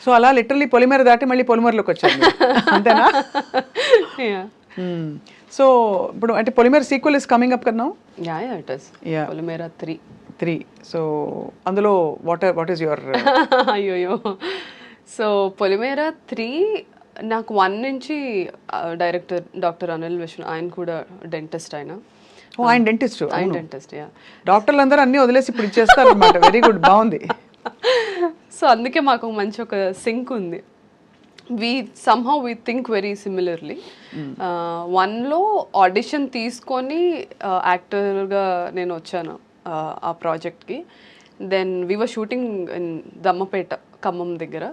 So అలా literally పొలిమేర దాటి మళ్ళీ పొలిమేరలోకి వచ్చారు మీరు. అంతేనా? సో ఇప్పుడు అంటే పొలిమేర సీక్వెల్ ఇస్ కమింగ్ అప్ కదా? It is Polimera 3. సో అందులో వాట్ ఈస్ యువర్ అయ్యోయ్యో. సో పొలిమేర 3 నాకు 1 నుంచి డైరెక్టర్ డాక్టర్ అనిల్ విష్ణు, ఆయన కూడా డెంటిస్ట్. ఆయన డెంటిస్ట్. ఆయన డెంటిస్ట్. డాక్టర్లు అందరూ అన్ని వదిలేసి ఇప్పుడు ఇచ్చేస్తారు అనమాట. వెరీ గుడ్, బాగుంది. సో అందుకే మాకు మంచి ఒక సింక్ ఉంది. somehow we think very similarly. 1లో ఆడిషన్ తీసుకొని యాక్టర్గా నేను వచ్చాను ఆ ప్రాజెక్ట్కి. Then we were shooting in Dammapeta, Khammam దగ్గర.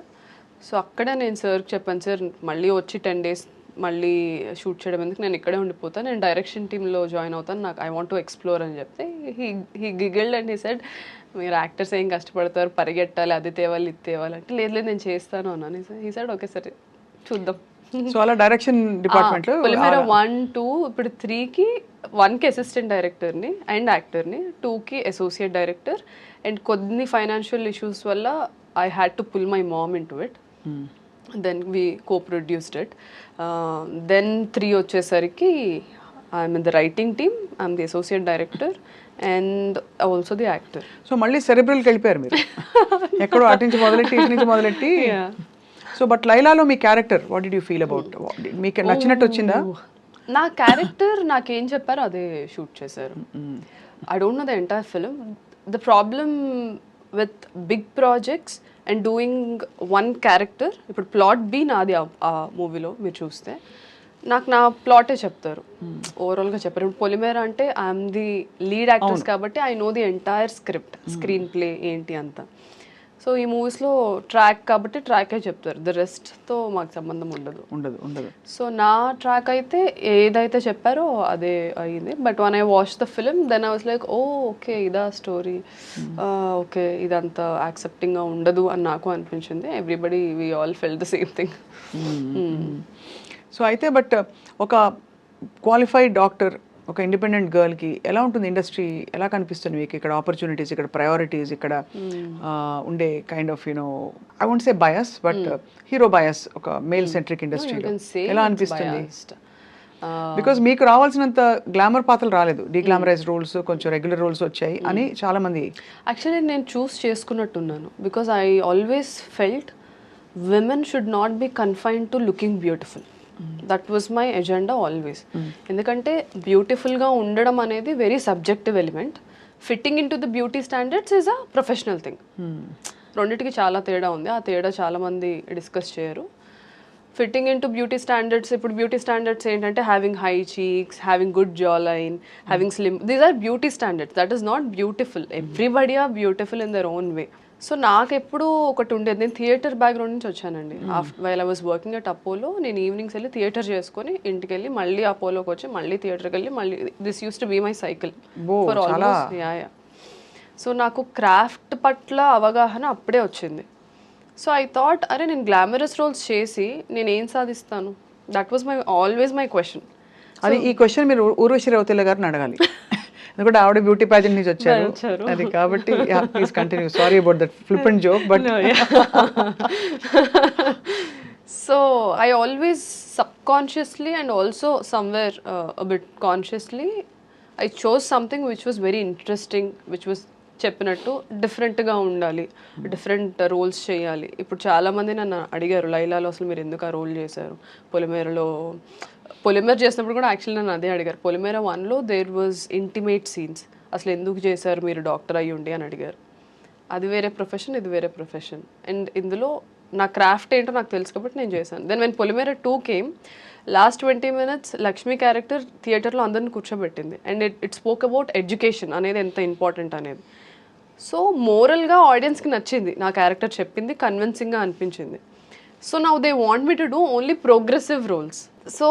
సో అక్కడ నేను సార్కి చెప్పాను, సార్ మళ్ళీ వచ్చి 10 days మళ్ళీ షూట్ చేయడం ఎందుకు, నేను ఇక్కడే ఉండిపోతాను, నేను డైరెక్షన్ టీంలో జాయిన్ అవుతాను, నాకు ఐ వాంట్ టు ఎక్స్ప్లోర్ అని చెప్తే హీ గిగిల్డ్ అండ్ హీ సెడ్, మీరు యాక్టర్స్ ఏం కష్టపడతారు, పరిగెట్టాలి, అది తేవాలి ఇది తేవాలి అంటే, లేదు నేను చేస్తాను అన్నాను. హీ సెడ్ ఓకే సరే చూద్దాం. సో అలా డైరెక్షన్ డిపార్ట్మెంట్లో పొలిమేర 1, 2 ఇప్పుడు 3కి 1కి అసిస్టెంట్ డైరెక్టర్ని అండ్ యాక్టర్ని, 2కి అసోసియేట్ డైరెక్టర్. అండ్ కొన్ని ఫైనాన్షియల్ ఇష్యూస్ వల్ల I had to pull my mom into it. Then we co-produced it. Then 3 వచ్చేసరికి I'm in the writing team, I'm the associate director and also the actor. So మళ్ళీ సెరెబ్రల్కి వెళ్ళిపోయారు మీరు. ఎక్కడో అటు నుంచి మొదలెట్టి ఇటు నుంచి మొదలెట్టి. సో బట్ లైలాలో మీ character what did you feel about? మీకు నచ్చినట్టు వచ్చిందా? నా క్యారెక్టర్ నాకేం చెప్పారో అదే షూట్ చేశారు. I don't know the entire film. The problem with big projects and doing one character, ఇప్పుడు ప్లాట్ బి నాది ఆ మూవీలో మీరు చూస్తే, నాకు నా ప్లాటే చెప్తారు, ఓవరాల్గా చెప్పారు. ఇప్పుడు పొలిమేర అంటే ఐఎమ్ ది లీడ్ యాక్టర్స్ కాబట్టి I know the entire script, screen play ఏంటి అంతా. సో ఈ మూవీస్లో ట్రాక్ కాబట్టి ట్రాకే చెప్తారు, ద రెస్ట్తో మాకు సంబంధం ఉండదు. సో నా ట్రాక్ అయితే ఏదైతే చెప్పారో అదే అయ్యింది. But one I watch the film then I was like, okay ఇదా స్టోరీ, ఓకే ఇదంతా యాక్సెప్టింగ్గా ఉండదు అని నాకు అనిపించింది. Everybody we all felt the same thing. So అయితే బట్ ఒక క్వాలిఫైడ్ డాక్టర్, ఒక ఇండిపెండెంట్ గర్ల్కి ఎలా ఉంటుంది ఇండస్ట్రీ, ఎలా కనిపిస్తుంది మీకు? ఇక్కడ ఆపర్చునిటీస్, ఇక్కడ ప్రయారిటీస్, ఇక్కడ ఉండే kind of you know I won't say bias but hero bias ఒక మేల్ సెంట్రిక్ ఇండస్ట్రీలో ఎలా అనిపిస్తుంది? బికాజ్ మీకు రావాల్సినంత గ్లామర్ పాత్రలు రాలేదు, డీగ్లామరైజ్ రోల్స్, కొంచెం రెగ్యులర్ రోల్స్ వచ్చాయి అని చాలా మంది. యాక్చువల్లీ నేను చూస్ చేసుకున్నట్టున్నాను, because I always felt women should not be confined to looking beautiful. That was my agenda always. ఎందుకంటే బ్యూటిఫుల్గా ఉండడం అనేది very subjective element. Fitting in to the beauty standards is a professional thing. రెండింటికి చాలా తేడా ఉంది. ఆ తేడా చాలామంది డిస్కస్ చేయరు. Fitting in to beauty standards, ఇప్పుడు బ్యూటీ స్టాండర్డ్స్ ఏంటంటే having high cheeks, having good jaw line, having slim, these are beauty standards. That is not beautiful. Everybody are beautiful in their own way. So నాకు ఎప్పుడు ఒకటి ఉండేది, నేను theatre background నుంచి వచ్చానండి. While I was working at Apollo, నేను evenings వెళ్ళి theatre చేసుకొని ఇంటికి వెళ్ళి మళ్ళీ అపోలోకి వచ్చి మళ్ళీ థియేటర్కి వెళ్ళి మళ్ళీ, this used to be my cycle for almost. So నాకు క్రాఫ్ట్ పట్ల అవగాహన అప్పుడే వచ్చింది. సో ఐ థాట్, అరే నేను గ్లామరస్ రోల్స్ చేసి నేను ఏం సాధిస్తాను? That was always my question. అది ఈ క్వశ్చన్ మీరు ఊర్వశి రౌతేలా గారిని అడగాలి, ఎందుకంటే ఆవిడ బ్యూటీ ప్యాజెంట్ నుంచి వచ్చారు అది కాబట్టి. Please continue. Sorry about that flippant joke but so I always subconsciously and also somewhere a bit consciously I chose something which was very interesting, which was చెప్పినట్టు డిఫరెంట్గా ఉండాలి, డిఫరెంట్ రోల్స్ చేయాలి. ఇప్పుడు చాలామంది నన్ను అడిగారు, లైలాలో అసలు మీరు ఎందుకు ఆ రోల్ చేశారు, పొలిమేర చేసినప్పుడు కూడా యాక్చువల్లీ నన్ను అదే అడిగారు. పొలిమేర 1లో దేర్ వాజ్ ఇంటిమేట్ సీన్స్, అసలు ఎందుకు చేశారు మీరు డాక్టర్ అయ్యి ఉండి అని అడిగారు. అది వేరే ప్రొఫెషన్, ఇది వేరే ప్రొఫెషన్. అండ్ ఇందులో నా క్రాఫ్ట్ ఏంటో నాకు తెలుసు కాబట్టి నేను చేశాను. Then when Polimera 2 came, last 20 minutes Lakshmi character థియేటర్లో అందరిని కూర్చోబెట్టింది. And it spoke about education అనేది ఎంత ఇంపార్టెంట్ అనేది. సో మోరల్గా ఆడియన్స్కి నచ్చింది నా క్యారెక్టర్, చెప్పింది కన్విన్సింగ్గా అనిపించింది. So now they want me to do only progressive roles. So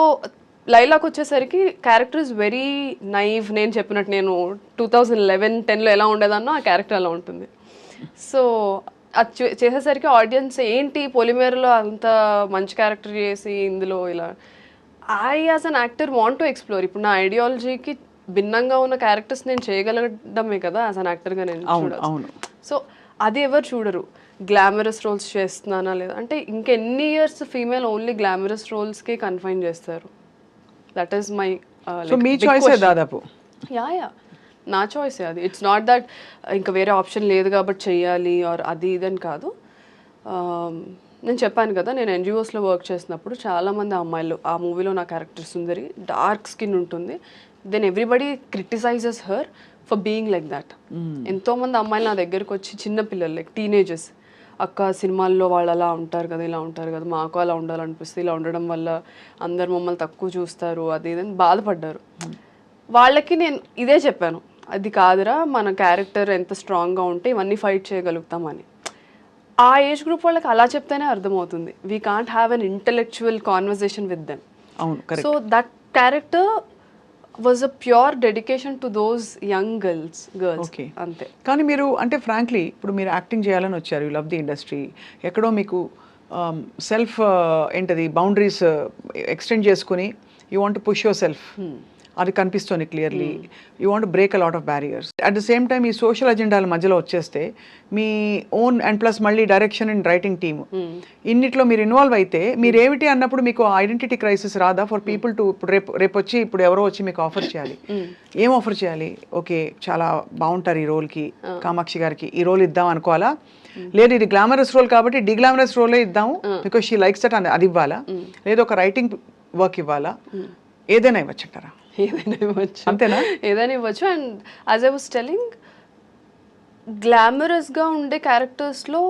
లైలాకి వచ్చేసరికి క్యారెక్టర్ ఇస్ వెరీ నైవ్. నేను చెప్పినట్టు నేను 2011-10లో ఎలా ఉండేదన్నో ఆ క్యారెక్టర్ అలా ఉంటుంది. సో అది చేసేసరికి ఆడియన్స్ ఏంటి పొలిమేరలో అంత మంచి క్యారెక్టర్ చేసి ఇందులో ఇలా, I as an actor want to explore. ఇప్పుడు నా ఐడియాలజీకి భిన్నంగా ఉన్న క్యారెక్టర్స్ నేను చేయగలగడమే కదా యాజ్ అన్ యాక్టర్గా నేను చూడాలి. సో అది ఎవరు చూడరు. గ్లామరస్ రోల్స్ చేస్తున్నానా లేదా అంటే ఇంకెన్ని ఇయర్స్ ఫీమేల్ ఓన్లీ గ్లామరస్ రోల్స్కే కన్ఫైన్ చేస్తారు. దట్ ఈస్ మై సో మీ చాయిస్ దాదాపు. యా నా చాయిస్ అది. ఇట్స్ నాట్ దట్ ఇంకా వేరే ఆప్షన్ లేదు కాబట్టి చెయ్యాలి ఆర్ అది ఇదని కాదు. నేను చెప్పాను కదా, నేను ఎన్జిఓస్లో వర్క్ చేసినప్పుడు చాలామంది అమ్మాయిలు, ఆ మూవీలో నా క్యారెక్టర్ సుందరి డార్క్ స్కిన్ ఉంటుంది, then everybody criticizes her for being like that. ఎంతోమంది అమ్మాయిలు నా దగ్గరకు వచ్చి చిన్న పిల్లలు లైక్ టీనేజర్స్, అక్క సినిమాల్లో వాళ్ళు అలా ఉంటారు కదా, ఇలా ఉంటారు కదా, మాకు అలా ఉండాలనిపిస్తుంది, ఇలా ఉండడం వల్ల అందరు మమ్మల్ని తక్కువ చూస్తారు, అది ఇదని బాధపడ్డారు. వాళ్ళకి నేను ఇదే చెప్పాను, అది కాదురా మన క్యారెక్టర్ ఎంత స్ట్రాంగ్గా ఉంటే ఇవన్నీ ఫైట్ చేయగలుగుతామని. ఆ ఏజ్ గ్రూప్ వాళ్ళకి అలా చెప్తేనే అర్థమవుతుంది. We can't have an intellectual conversation with them. So that character was a pure dedication to those young girls. Okay, అంతే. కానీ మీరు అంటే ఫ్రాంక్లీ ఇప్పుడు మీరు యాక్టింగ్ చేయాలని వచ్చారు, యూ లవ్ ది ఇండస్ట్రీ, ఎక్కడో మీకు సెల్ఫ్ ఏంటది బౌండరీస్ ఎక్స్టెండ్ చేసుకుని you want push your self, అది కనిపిస్తుంది clearly. You want break a lot of barriers. At the same time ఈ సోషల్ అజెండాల మధ్యలో వచ్చేస్తే మీ ఓన్ అండ్ ప్లస్ మళ్ళీ డైరెక్షన్ అండ్ రైటింగ్ టీమ్ ఇన్నిట్లో మీరు ఇన్వాల్వ్ అయితే మీరు ఏమిటి అన్నప్పుడు మీకు ఐడెంటిటీ క్రైసిస్ రాదా ఫర్ పీపుల్ టు ఇప్పుడు రేపు వచ్చి ఇప్పుడు ఎవరో వచ్చి మీకు ఆఫర్ చేయాలి, ఏం ఆఫర్ చేయాలి? ఓకే చాలా బాగుంటారు ఈ రోల్కి, కామాక్షి గారికి ఈ రోల్ ఇద్దాం అనుకోవాలా, లేదు ఇది గ్లామరస్ రోల్ కాబట్టి డిగ్లామరస్ రోలే ఇద్దాము బికాస్ షీ లైక్స్ దట్ అది ఇవ్వాలా, లేదు ఒక రైటింగ్ వర్క్ ఇవ్వాలా, ఏదైనా ఇవ్వచ్చు అంటారా? ఏదైనా ఇవ్వచ్చు, అంతేనా? ఏదైనా ఇవ్వచ్చు. And as I was telling, గ్లామరస్గా ఉండే క్యారెక్టర్స్లో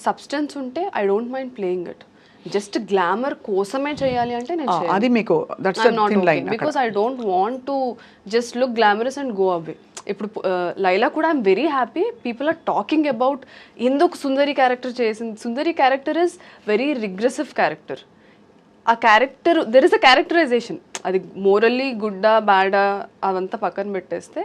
సబ్స్టెన్స్ ఉంటే I don't mind playing it. Just glamour కోసమే చేయాలి అంటే నేను అది మీకు that's the thin line, because I don't want to just look glamorous and go away. ఇప్పుడు లైలా కూడా I'm very happy people are talking about ఎందుకు సుందరి క్యారెక్టర్ చేసింది. Sundari character is very regressive character. ఆ character there is a characterisation, అది morally గుడ్డా బ్యాడా అదంతా పక్కన పెట్టేస్తే,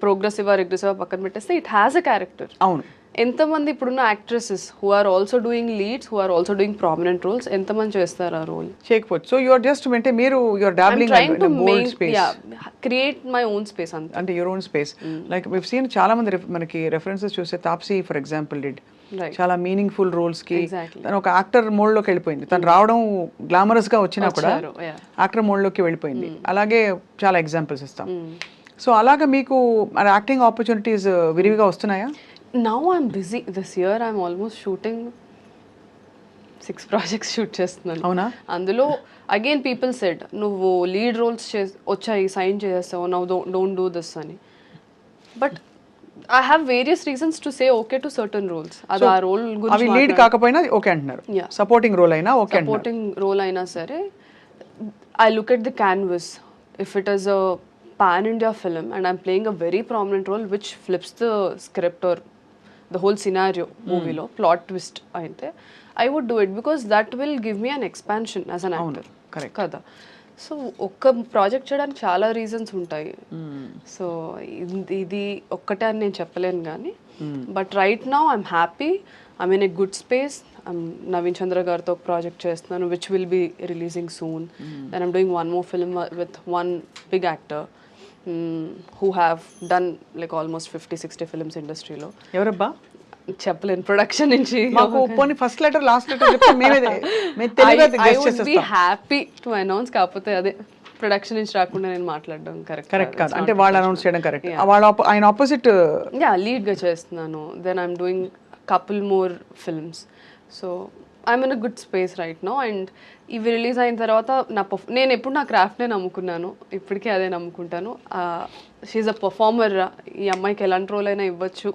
ప్రోగ్రెసివా రిగ్రెసివా పక్కన పెట్టేస్తే ఇట్ హ్యాస్ అ క్యారెక్టర్. అవును. ఎంతమంది ఇప్పుడున్న actresses who are also doing leads, who are also doing prominent roles, ఎంతమంది చేస్తారు ఆ రోల్? చేయకపోవచ్చు. సో యు ఆర్ జస్ట్ అంటే మీరు you are dabbling in a bold space, create my own space అంటే your own space. Like we seen చాలా మంది మనకి రెఫరెన్సెస్ చూస్తే తాప్సీ ఫర్ ఎగ్జాంపుల్ డిడ్ చాలా మీనింగ్ఫుల్ రోల్స్ కి తను ఒక యాక్టర్ మోడ్ లోకి వెళ్ళిపోయింది. తను రావడం గ్లామరస్ గా వచ్చినా కూడా యాక్టర్ మోడ్ లోకి వెళ్ళిపోయింది. అలాగే చాలా ఎగ్జాంపుల్స్ ఇస్తాం. సో అలాగా మీకు యాక్టింగ్ ఆపర్చునిటీస్ విరివిగా వస్తున్నాయా? Now I'm busy. This year I'm almost shooting 6 projects shoot చేస్తున్నాను. అవునా? అందులో అగైన్ పీపుల్ సెడ్ నువ్వు లీడ్ రోల్స్ వచ్చాయి సైన్ చేస్తావు, నౌ డోంట్ డూ దిస్ అని. But I have various reasons to say okay to certain roles. అది ఆ role గురించి లీడ్ కాకపోయినా ఓకే అంటున్నారు, సపోర్టింగ్ రోల్ అయినా ఓకే, సపోర్టింగ్ రోల్ అయినా సరే I look at the canvas. If it is a pan India film and I'm playing a very prominent role which flips the script or the whole scenario movie lo plot twist ainte, I would do it because that will give me an expansion as an actor. Correct kada. So ఒక్క project చేయడానికి చాలా reasons ఉంటాయి. So ఇది ఒక్కటే అని నేను చెప్పలేను కానీ, but right now I'm happy, I'm in a good space. Naveen Chandra గారితో ఒక ప్రాజెక్ట్ చేస్తున్నాను which will be releasing soon. Then I'm doing one more film with one big actor who have done like almost 50-60 films ఇండస్ట్రీలో. ఎవరబ్బా? చెప్పలేను. Production నుంచి మాకు పోనీ first letter last letter చెప్తే మేము తెలుగుగా గెస్ చేసేస్తాం. I would be happy to announce, కాకపోతే అదే ప్రొడక్షన్ నుంచి రాకుండా నేను మాట్లాడడం కరెక్ట్ కాదు. అంటే వాళ్ళు అనౌన్స్ చేయడం కరెక్ట్. ఆయన ఆపోజిట్ లీడ్ గా చేస్తున్నాను. Then I'm doing couple more films. So I'm in a good space right now. And ఇవి రిలీజ్ అయిన తర్వాత నేను ఎప్పుడు నా క్రాఫ్ట్నే నమ్ముకున్నాను, ఇప్పటికీ అదే నమ్ముకుంటాను. షీఈ్ అ పర్ఫార్మర్, ఈ అమ్మాయికి ఎలాంటి రోల్ అయినా ఇవ్వచ్చు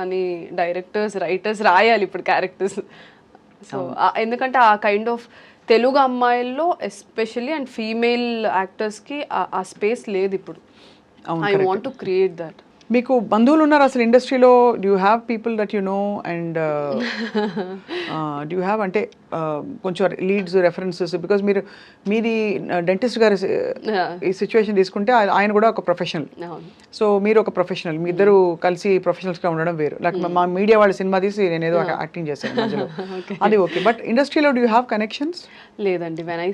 అని డైరెక్టర్స్ రైటర్స్ రాయాలి ఇప్పుడు క్యారెక్టర్స్. సో ఎందుకంటే ఆ కైండ్ ఆఫ్ తెలుగు అమ్మాయిల్లో ఎస్పెషల్లీ అండ్ ఫీమేల్ యాక్టర్స్కి ఆ స్పేస్ లేదు ఇప్పుడు. I want to create that. మీకు బంధువులు ఉన్నారు అసలు ఇండస్ట్రీలో? Do you have people that you know and do you have అంటే కొంచెం లీడ్స్ రెఫరెన్సెస్? బికాజ్ మీది డెంటిస్ట్ గారి ఈ సిచ్యువేషన్ తీసుకుంటే ఆయన కూడా ఒక ప్రొఫెషనల్, సో మీరు ఒక ప్రొఫెషనల్, మీ ఇద్దరు కలిసి ప్రొఫెషనల్స్గా ఉండడం వేరు. లైక్ మా మీడియా వాళ్ళ సినిమా తీసి నేను ఏదో యాక్టింగ్ చేశాను మధ్యలో, అది ఓకే. బట్ ఇండస్ట్రీలో డూ యూ హ్యావ్ కనెక్షన్స్? లేదండి. When I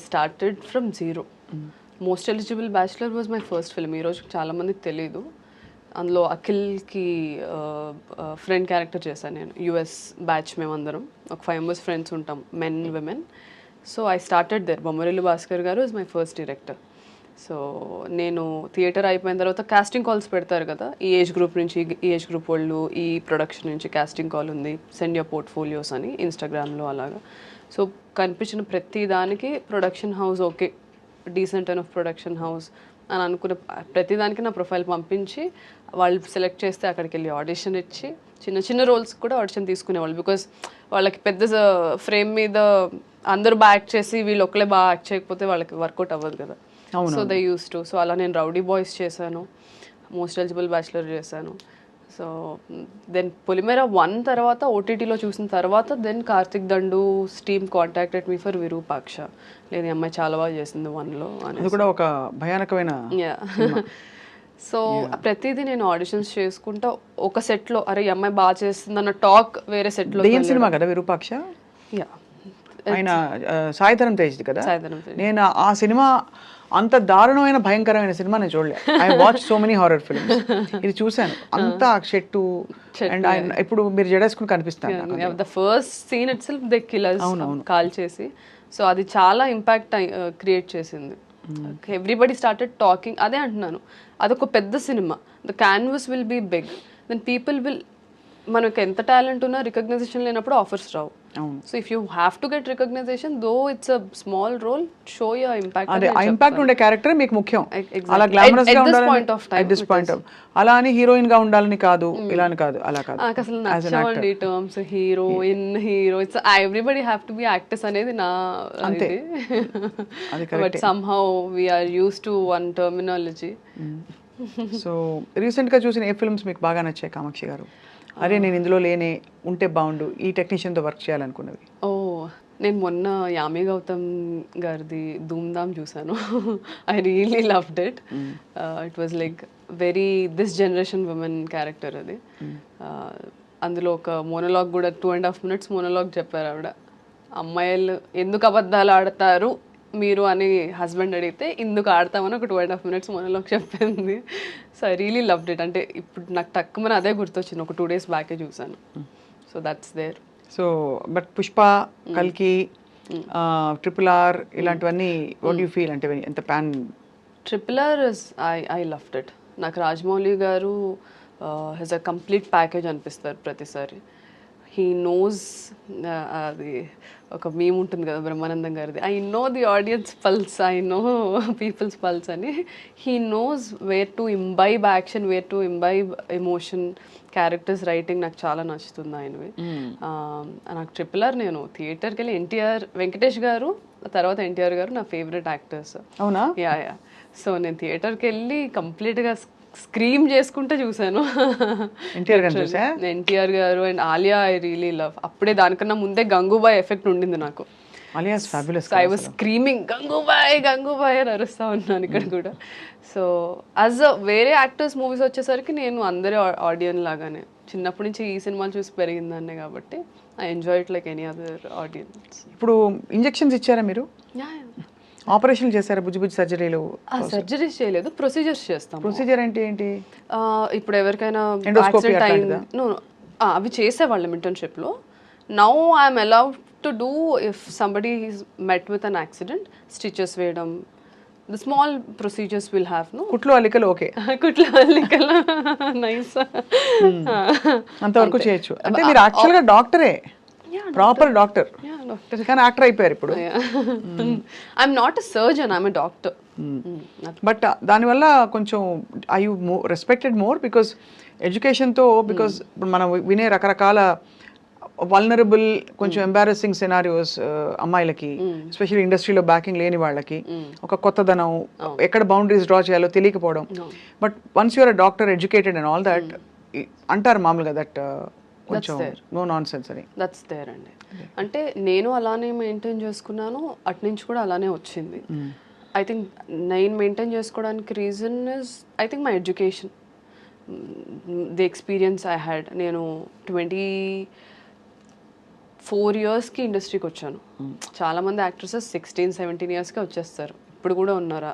started from zero. Most eligible bachelor was my first film. ఈరోజు చాలామందికి తెలీదు. అందులో అఖిల్కి ఫ్రెండ్ క్యారెక్టర్ చేశాను నేను. యుఎస్ బ్యాచ్ మేమందరం ఒక 5 members ఫ్రెండ్స్ ఉంటాం, men women. So I started there. Bommarillu Bhaskar garu is my first director. So నేను థియేటర్ అయిపోయిన తర్వాత కాస్టింగ్ కాల్స్ పెడతారు కదా, ఈ ఏజ్ గ్రూప్ నుంచి ఈ ఏజ్ గ్రూప్ వాళ్ళు, ఈ ప్రొడక్షన్ నుంచి కాస్టింగ్ కాల్ ఉంది, సెండ్ యువర్ పోర్ట్ఫోలియోస్ అని ఇన్స్టాగ్రామ్లో అలాగా. సో కనిపించిన ప్రతి దానికి production house okay, decent and of production house అని అనుకున్న ప్రతిదానికి నా ప్రొఫైల్ పంపించి వాళ్ళు సెలెక్ట్ చేస్తే అక్కడికి వెళ్ళి ఆడిషన్ ఇచ్చి చిన్న చిన్న రోల్స్ కూడా ఆడిషన్ తీసుకునేవాళ్ళు. బికాస్ వాళ్ళకి పెద్ద ఫ్రేమ్ మీద అందరూ బాగా యాక్ట్ చేసి వీళ్ళు ఒకళ్ళే బాగా యాక్ట్ చేయకపోతే వాళ్ళకి వర్కౌట్ అవ్వదు కదా. So they use to. So అలా నేను రౌడీ బాయ్స్ చేశాను, మోస్ట్ ఎలిజిబుల్ బ్యాచులర్ చేశాను. సో దెన్ పొలిమేర 1 తర్వాత ఓటీటీలో చూసిన తర్వాత then Karthik Dandu team contacted me for Virupaksha. లేదు ఈ అమ్మాయి చాలా బాగా చేసింది 1లో అని. అది కూడా ఒక భయానకమైన. సో ప్రతిదీ నేను ఆడిషన్స్ చేసుకుంటా ఒక సెట్లో, అరే ఈ అమ్మాయి బాగా చేస్తుంది అన్న టాక్ వేరే సెట్లో. దెయ్యం సినిమా కదా విరూపాక్ష, ఆయన సాయిధరం తేజ్ కదా. నేను ఆ సినిమా అంత దారుణమైన భయంకరమైన సినిమా నేను చూడలేదు. I watch so many horror films, ఇది చూశాను. అంతా చెట్టు అండ్ ఇప్పుడు మీరు జడేసుకుని కనిపిస్తాను. The first scene itself the killers call చేసి. సో అది చాలా ఇంపాక్ట్ క్రియేట్ చేసింది. Everybody started talking. అదే అంటున్నాను, అదొక పెద్ద సినిమా, the canvas will be big, then people will, మనకు ఎంత టాలెంట్ ఉన్నా రికగ్నైజేషన్ లేనప్పుడు ఆఫర్స్ రావు. So if you have to get recognition, though it's a small role, show your impact. అదే ఆ ఇంపాక్ట్ ఉండే క్యారెక్టర్ మీకు ముఖ్యం. అలా గ్లామరస్ గా ఉండాలని ఎట్ దిస్ పాయింట్ ఆఫ్, అలా అని హీరోయిన్ గా ఉండాలని కాదు, ఇలా అని కాదు, అలా కాదు. అసలు నచ్చవండి terms heroine, hero, it's everybody have to be actors అనేది నా అంతే. But somehow we are used to one terminology. So recent గా చూసిన ఏ ఫిల్మ్స్ మీకు బాగా నచ్చాయి కామాక్షి గారు? అరే నేను ఇందులో లేనే ఉంటే బాగుండు, ఈ టెక్నీషియన్తో వర్క్ చేయాలనుకున్నవి? నేను మొన్న యామి గౌతమ్ గారిది ధూమ్ధామ్ చూసాను. I really loved it. It was like very this generation women character అది. అందులో ఒక మోనోలాగ్ కూడా 2.5 minutes మోనోలాగ్ చెప్పారు ఆవిడ. అమ్మాయిలు ఎందుకు అబద్ధాలు ఆడతారు మీరు అని హస్బెండ్ అడిగితే ఇందుకు ఆడతామని ఒక 2.5 minutes మోనోలాగ్ చెప్పింది. So I really loved it. అంటే ఇప్పుడు నాకు తక్కువ అదే గుర్తొచ్చింది, ఒక 2 days బ్యాకే చూసాను. So that's there. So but Pushpa, కల్కి, RRR ఇలాంటివన్నీ వాట్ యూ ఫీల్? అంటే ఎంత pan? RRR I loved it. నాకు రాజమౌళి గారు హెస్ అ కంప్లీట్ ప్యాకేజ్ అనిపిస్తారు ప్రతిసారి. హీ నోస్, అది ఒక మీమ్ ఉంటుంది కదా బ్రహ్మానందం గారిది, I know the audience pulse, I know people's pulse అని. He knows where to imbibe action, where to imbibe emotion. Characters writing నాకు చాలా నచ్చుతుంది ఆయనవి. నాకు RRR నేను థియేటర్కి వెళ్ళి ఎన్టీఆర్, వెంకటేష్ గారు తర్వాత ఎన్టీఆర్ గారు నా ఫేవరెట్ యాక్టర్స్. అవునా? యా. సో నేను థియేటర్కి వెళ్ళి కంప్లీట్గా స్క్రీమ్ చేసుకుంటే చూసాను. ఎన్టీఆర్ గారు and Alia I really love. అప్పుడే దానికన్నా ముందే గంగూబాయ్ ఎఫెక్ట్ ఉండింది నాకు. I was screaming Gangubai Gangubai అని అరుస్తా ఉన్నాను ఇక్కడ కూడా. సో యాజ్ అ వేరే యాక్టర్స్ మూవీస్ వచ్చేసరికి నేను అందరి ఆడియన్స్ లాగానే చిన్నప్పటి నుంచి ఈ సినిమాలు చూసి పెరిగిందాన్నే కాబట్టి I enjoy it like any other audience. ఇప్పుడు ఇంజెక్షన్స్ ఇచ్చారా మీరు? ఆపరేషన్ చేశారా? బుజ్జి బుజ్జి సర్జరీలు? సర్జరీస్ చేయలేదు, ప్రొసీజర్స్ చేస్తాం. ప్రొసీజర్ అంటే ఏంటి? ఇప్పుడు ఎవరికైనా యాక్సిడెంట్ అయింది, అవి చేసేవాళ్ళం ఇంటర్న్షిప్లో. Now I'm allowed to do if somebody is met with an accident, stitches వేయడం, the small procedures will have. No కుట్లు అల్లికలు ఓకే, కుట్లు అల్లికలు నైస్, అంతవరకు చేయొచ్చు. అంటే మీరు యాక్చువల్గా డాక్టరే, ప్రాపర్ డాక్టర్, కానీ యాక్టర్ అయిపోయారు ఇప్పుడు. I'm not a surgeon, I'm a doctor. But దానివల్ల కొంచెం I you respected more because ఎడ్యుకేషన్తో, బికాస్ ఇప్పుడు మనం వినే రకరకాల వల్నరబుల్, కొంచెం ఎంబారసింగ్ సినారియోస్ అమ్మాయిలకి, ఎస్పెషల్లీ ఇండస్ట్రీలో బ్యాకింగ్ లేని వాళ్ళకి, ఒక కొత్తదనం, ఎక్కడ బౌండరీస్ డ్రా చేయాలో తెలియకపోవడం. But once you're a doctor, educated and all that, అంటారు మామూలుగా దట్ కొంచెం నో నాన్ సెన్స్ అని. దట్స్ దేర్ అండి. అంటే నేను అలానే మెయింటైన్ చేసుకున్నాను, అటు నుంచి కూడా అలానే వచ్చింది. ఐ థింక్ నేను మెయింటైన్ చేసుకోవడానికి reason is I think my education, the experience I had. నేను 24 yearsకి ఇండస్ట్రీకి వచ్చాను. చాలామంది యాక్ట్రెసెస్ 16-17 yearsకే వచ్చేస్తారు. ఇప్పుడు కూడా ఉన్నారా,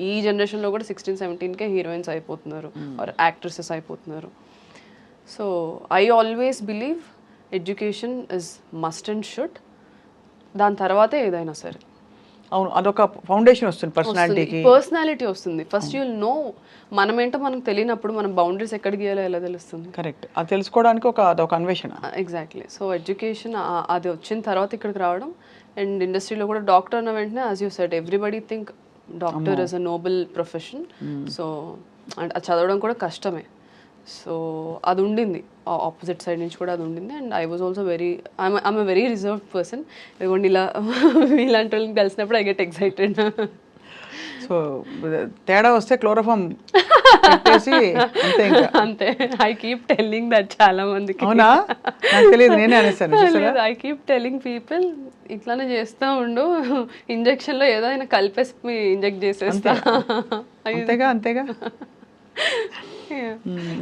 ఈ జనరేషన్లో కూడా 16-17కే హీరోయిన్స్ అయిపోతున్నారు ఆర్ యాక్ట్రెసెస్ అయిపోతున్నారు. So I always believe education is must and should, దాని తర్వాతే ఏదైనా సరే. అవును, అదొక ఫౌండేషన్ వస్తుంది పర్సనాలిటీకి. పర్సనాలిటీ వస్తుంది. ఫస్ట్ యుల్ నో మనమేంటో మనకు తెలియనప్పుడు మనం బౌండరీస్ ఎక్కడ గీయాలో ఎలా తెలుస్తుంది? కరెక్ట్, అది తెలుసుకోవడానికి అదొక అన్వేషణ. ఎగ్జాక్ట్లీ. సో ఎడ్యుకేషన్ అది వచ్చిన తర్వాత ఇక్కడికి రావడం, అండ్ ఇండస్ట్రీలో కూడా డాక్టర్ అన్న వెంటనే as you said everybody think doctor is a Nobel profession. So and అది చదవడం కూడా కష్టమే. సో అది ఉండింది, ఆపోజిట్ సైడ్ నుంచి కూడా అది ఉండింది. And I was also I'm very reserved person. ఇదిగోండి ఇలా ఇలాంటి వాళ్ళని కలిసినప్పుడు ఐ గెట్ ఎక్సైటెడ్. సో తేడా వస్తే క్లోరోఫామ్ పెట్టేసి అంతే ఇంకా. అంతే. ఐ కీప్ టెల్లింగ్ దట్ చాలా మందికి. అవునా, నాకు తెలియదు, నేనే అనేసాను. ఐ కీప్ టెల్లింగ్ పీపుల్ ఇట్లానే చేస్తూ ఉండు, ఇంజెక్షన్లో ఏదో అయినా కలిపేసి ఇంజెక్ట్ చేసేస్తా. అంతేగా.